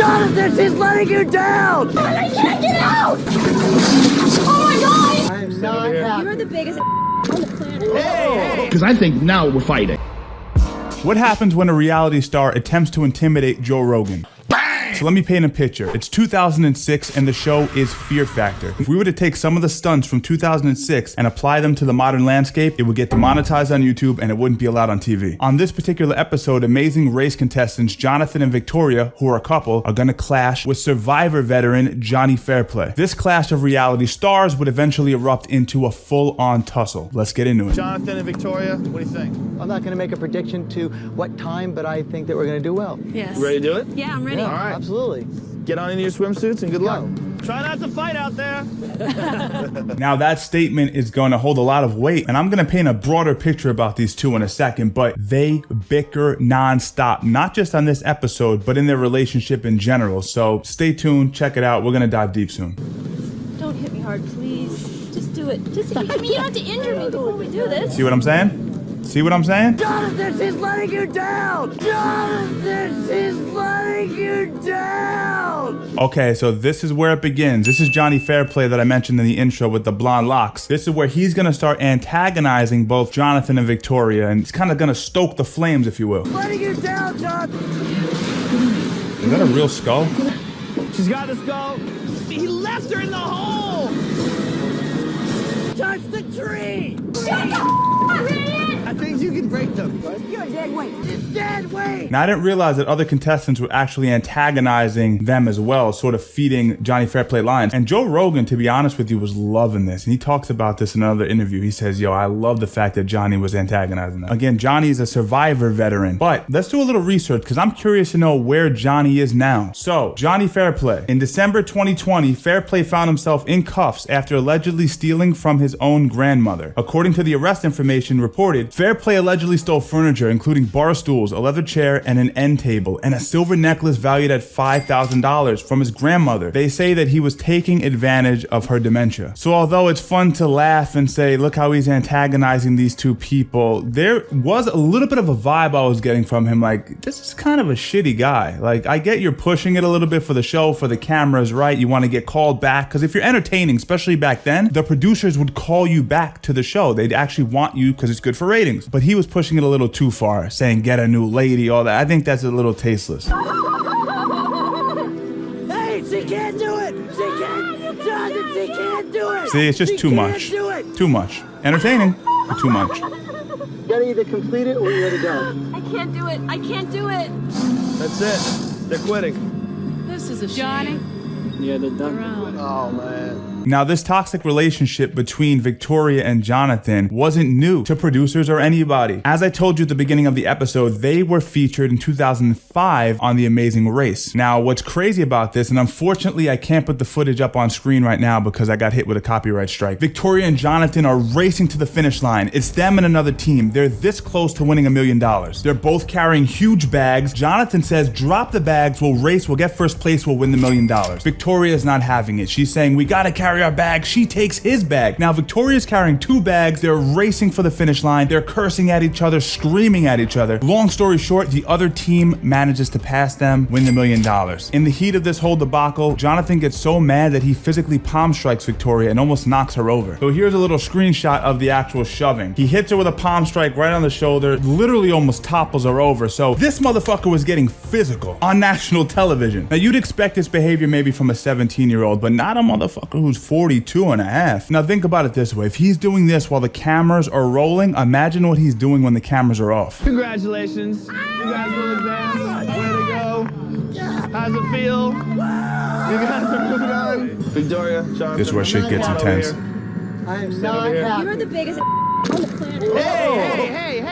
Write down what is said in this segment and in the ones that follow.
Jonathan, she's letting you down! I can't get out! Oh my God! I am not happy. You're the biggest on the planet. Hey! Because I think now we're fighting. What happens when a reality star attempts to intimidate Joe Rogan? So let me paint a picture. It's 2006 and the show is Fear Factor. If we were to take some of the stunts from 2006 and apply them to the modern landscape, it would get demonetized on YouTube and it wouldn't be allowed on TV. On this particular episode, Amazing Race contestants Jonathan and Victoria, who are a couple, are gonna clash with Survivor veteran Johnny Fairplay. This clash of reality stars would eventually erupt into a full-on tussle. Let's get into it. Jonathan and Victoria, what do you think? I'm not going to make a prediction to what time, but I think that we're going to do well. Yes. You ready to do it? Yeah, I'm ready. All right. Absolutely. Get on into your swimsuits and good luck. Go. Try not to fight out there. Now that statement is going to hold a lot of weight, and I'm going to paint a broader picture about these two in a second, but they bicker nonstop, not just on this episode, but in their relationship in general. So stay tuned, check it out. We're going to dive deep soon. Don't hit me hard, please. Just do it. Just, I mean, you don't have to injure me before we do this. See what I'm saying? See what I'm saying? Jonathan, she's letting you down! Jonathan, she's letting you down! Okay, so this is where it begins. This is Johnny Fairplay that I mentioned in the intro with the blonde locks. This is where he's gonna start antagonizing both Jonathan and Victoria, and he's kind of gonna stoke the flames, if you will. Letting you down, Jonathan! Is that a real skull? She's got the skull. He left her in the hole. Touch the tree! Shut up, idiot! I think you can break them. You're dead weight! It's dead weight! Now, I didn't realize that other contestants were actually antagonizing them as well, sort of feeding Johnny Fairplay lines. And Joe Rogan, to be honest with you, was loving this. And he talks about this in another interview. He says, yo, I love the fact that Johnny was antagonizing them. Again, Johnny is a Survivor veteran. But let's do a little research because I'm curious to know where Johnny is now. So, Johnny Fairplay. In December 2020, Fairplay found himself in cuffs after allegedly stealing from his own grandmother. According to the arrest information reported, Fairplay allegedly stole furniture, including bar stools, a leather chair, and an end table, and a silver necklace valued at $5,000 from his grandmother. They say that he was taking advantage of her dementia. So although it's fun to laugh and say, look how he's antagonizing these two people, there was a little bit of a vibe I was getting from him, like, this is kind of a shitty guy. Like, I get you're pushing it a little bit for the show, for the cameras, right? You want to get called back, because if you're entertaining, especially back then, the producers would call you back to the show. They'd actually want you because it's good for ratings. But he was pushing it a little too far, saying get a new lady, all that. I think that's a little tasteless. Hey, she can't do it! She can't! Jonathan, she can't do it! See, it's just She too can't much. do it! Too much. Entertaining, but too much. You got to either complete it or you got to go. I can't do it. I can't do it. That's it. They're quitting. This is a Johnny. Yeah, they're done. Oh, man. Now, this toxic relationship between Victoria and Jonathan wasn't new to producers or anybody. As I told you at the beginning of the episode, they were featured in 2005 on The Amazing Race. Now, what's crazy about this, and unfortunately I can't put the footage up on screen right now because I got hit with a copyright strike. Victoria and Jonathan are racing to the finish line. It's them and another team. They're this close to winning $1 million. They're both carrying huge bags. Jonathan says, drop the bags, we'll race, we'll get first place, we'll win the $1 million. Victoria's not having it. She's saying, we gotta carry our bag. She takes his bag. Now Victoria's carrying 2 bags. They're racing for the finish line. They're cursing at each other, screaming at each other. Long story short, the other team manages to pass them, win the $1 million. In the heat of this whole debacle, Jonathan gets so mad that he physically palm strikes Victoria and almost knocks her over. So here's a little screenshot of the actual shoving. He hits her with a palm strike right on the shoulder, literally almost topples her over. So this motherfucker was getting physical on national television. Now you'd expect this behavior maybe from a 17-year-old, but not a motherfucker who's 42 and a half. Now think about it this way. If he's doing this while the cameras are rolling, imagine what he's doing when the cameras are off. Congratulations. You guys will advance. Way to go. How's it feel? You guys are moving on. Victoria, Jonathan. This is where shit gets intense. I am not happy. You're the biggest on the planet.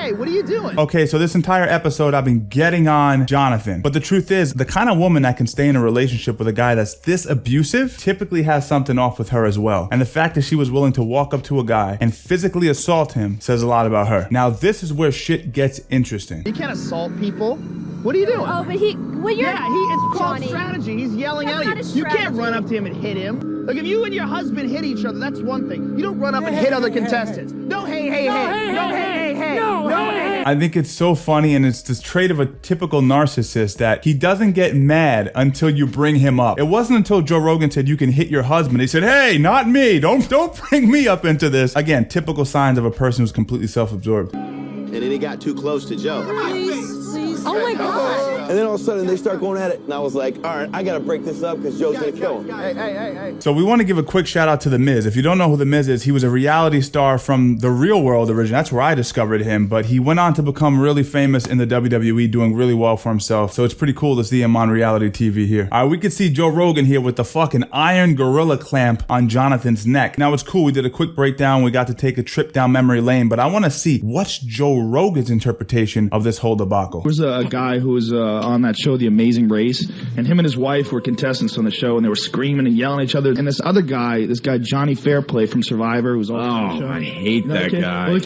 Hey, what are you doing? Okay, so this entire episode I've been getting on Jonathan, but the truth is the kind of woman that can stay in a relationship with a guy that's this abusive typically has something off with her as well. And the fact that she was willing to walk up to a guy and physically assault him says a lot about her. Now this is where shit gets interesting. You can't assault people. What are you doing? Oh, but well, you're... Yeah, it's called Johnny. strategy. He's yelling That's at not you. a You can't strategy. run up to him and hit him. Like if you and your husband hit each other, that's one thing. You don't run up and hit other contestants. No, hey. No, hey. I think it's so funny, and it's this trait of a typical narcissist that he doesn't get mad until you bring him up. It wasn't until Joe Rogan said you can hit your husband. He said, hey, not me. Don't bring me up into this. Again, typical signs of a person who's completely self-absorbed. And then he got too close to Joe. Please. Oh my God. And then all of a sudden they start going at it, and I was like, all right, I gotta break this up because Joe's gonna kill him. Hey. So we want to give a quick shout out to The Miz. If you don't know who The Miz is, he was a reality star from the Real World originally. That's where I discovered him, but he went on to become really famous in the WWE, doing really well for himself. So it's pretty cool to see him on reality TV here. All right, we could see Joe Rogan here with the fucking iron gorilla clamp on Jonathan's neck. Now it's cool. We did a quick breakdown. We got to take a trip down memory lane, but I want to see what's Joe Rogan's interpretation of this whole debacle. There was a guy who was on that show, The Amazing Race, and him and his wife were contestants on the show, and they were screaming and yelling at each other. And this other guy, Johnny Fairplay from Survivor, who's also on the show. I hate that guy.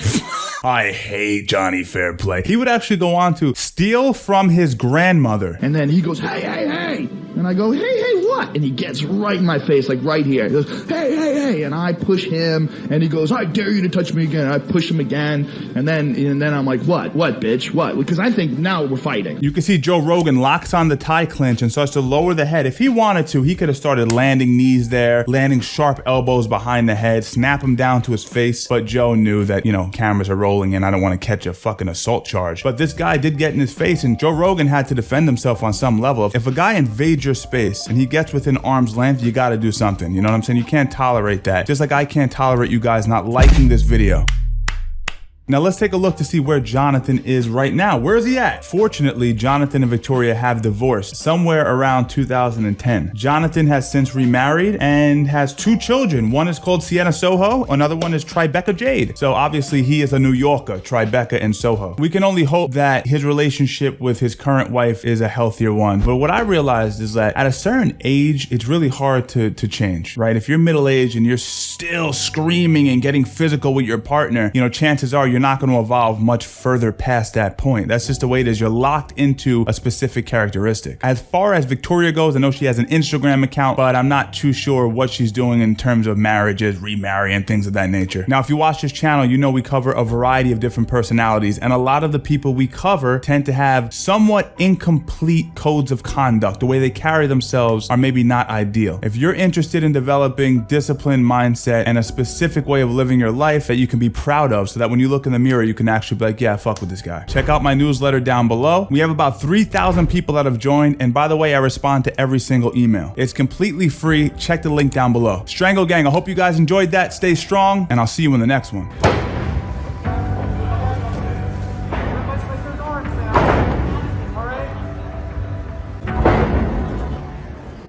I hate Johnny Fairplay. He would actually go on to steal from his grandmother. And then he goes, hey. And I go, hey, what? And he gets right in my face, like right here. He goes, hey. And I push him, and he goes, I dare you to touch me again. And I push him again. And then I'm like, what, bitch? What? Because I think now we're fighting. You can see Joe Rogan locks on the tie clinch and starts to lower the head. If he wanted to, he could have started landing knees there, landing sharp elbows behind the head, snap him down to his face. But Joe knew that, cameras are rolling and I don't want to catch a fucking assault charge. But this guy did get in his face, and Joe Rogan had to defend himself on some level. If a guy invades your space and he gets within arm's length, you got to do something. You know what I'm saying? You can't tolerate that. Just like I can't tolerate you guys not liking this video. Now let's take a look to see where Jonathan is right now. Where is he at? Fortunately, Jonathan and Victoria have divorced somewhere around 2010. Jonathan has since remarried and has 2 children. One is called Sienna Soho, another one is Tribeca Jade. So obviously he is a New Yorker, Tribeca and Soho. We can only hope that his relationship with his current wife is a healthier one. But what I realized is that at a certain age, it's really hard to change, right? If you're middle-aged and you're still screaming and getting physical with your partner, chances are you're not going to evolve much further past that point. That's just the way it is. You're locked into a specific characteristic. As far as Victoria goes, I know she has an Instagram account, but I'm not too sure what she's doing in terms of marriages, remarrying, things of that nature. Now, if you watch this channel, we cover a variety of different personalities, and a lot of the people we cover tend to have somewhat incomplete codes of conduct. The way they carry themselves are maybe not ideal. If you're interested in developing disciplined mindset and a specific way of living your life that you can be proud of, so that when you look in the mirror, you can actually be like, yeah, fuck with this guy. Check out my newsletter down below. We have about 3,000 people that have joined. And by the way, I respond to every single email. It's completely free. Check the link down below. Strangle Gang, I hope you guys enjoyed that. Stay strong, and I'll see you in the next one.